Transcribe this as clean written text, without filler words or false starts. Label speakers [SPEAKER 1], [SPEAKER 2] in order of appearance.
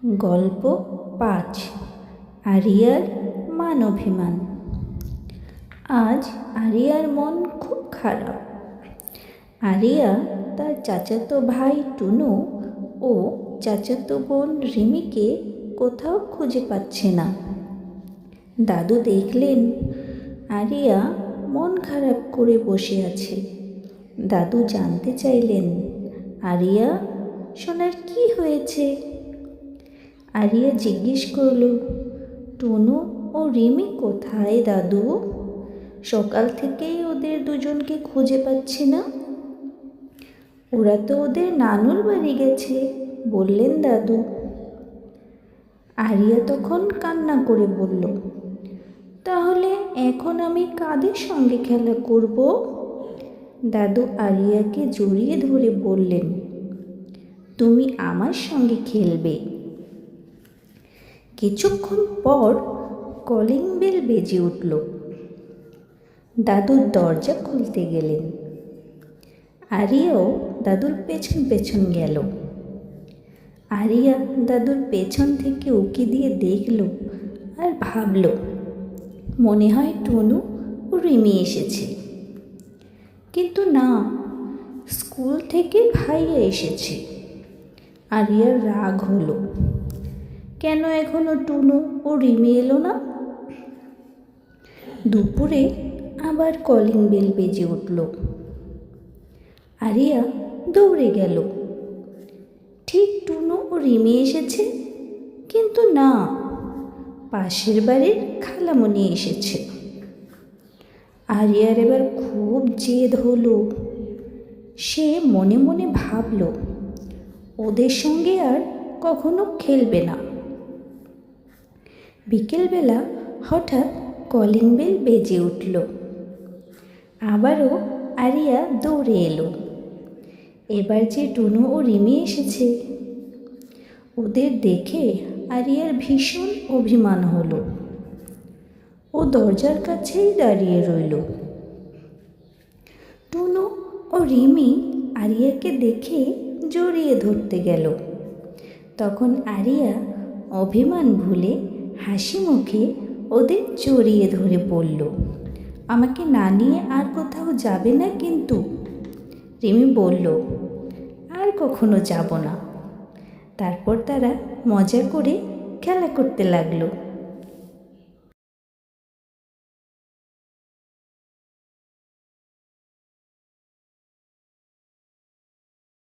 [SPEAKER 1] গল্প ৫ আরিয়ার মান অভিমান। আজ আরিয়ার মন খুব খারাপ। আরিয়া তার চাচাতো ভাই টুনু ও চাচাতো বোন রিমিকে কোথাও খুঁজে পাচ্ছে না। দাদু দেখলেন আরিয়া মন খারাপ করে বসে আছে। দাদু জানতে চাইলেন, আরিয়া সোনার কি হয়েছে? আরিয়া জিজ্ঞেস করল, টুনু ও রিমি কোথায় দাদু? সকাল থেকেই ওদের দুজনকে খুঁজে পাচ্ছি না। ওরা তো ওদের নানুর বাড়ি গেছে বললেন দাদু। আরিয়া তখন কান্না করে বলল, তাহলে এখন আমি কাদের সঙ্গে খেলা করব? দাদু আরিয়াকে জড়িয়ে ধরে বললেন, তুমি আমার সঙ্গে খেলবে। কিছুক্ষণ পর কলিং বেল বেজে উঠল। দাদুর দরজা খুলতে গেলেন। আরিয়াও দাদুর পেছন পেছন গেল। আরিয়া দাদুর পেছন থেকে উকি দিয়ে দেখল আর ভাবল, মনে হয় টুনু ও রিমি এসেছে। কিন্তু না, স্কুল থেকে ভাইয়া এসেছে। আরিয়ার রাগ হলো, কেন এখনো টুনু ও রিমি এলো না? দুপুরে আবার কলিং বেল বেজে উঠল। আরিয়া দৌড়ে গেল। ঠিক টুনু ও রিমি এসেছে, কিন্তু না, পাশের বাড়ির খালামণি এসেছে। আরিয়ার এবার খুব জেদ হলো। সে মনে মনে ভাবল, ওদের সঙ্গে আর কখনো খেলবে না। বিকেলবেলা হঠাৎ কলিং বেল বেজে উঠল। আবারও আরিয়া দৌড়ে এলো। এবার যে টুনু ও রিমি এসেছে। ওদের দেখে আরিয়ার ভীষণ অভিমান হলো। ও দরজার কাছেই দাঁড়িয়ে রইল। টুনু ও রিমি আরিয়াকে দেখে জড়িয়ে ধরতে গেল। তখন আরিয়া অভিমান ভুলে হাসি মুখে ওদের জড়িয়ে ধরে বলল, আমাকে না নিয়ে আর কোথাও যাবে না কিন্তু। রিমি বলল, আর কখনো যাব না। তারপর তারা মজা করে খেলা করতে লাগলো।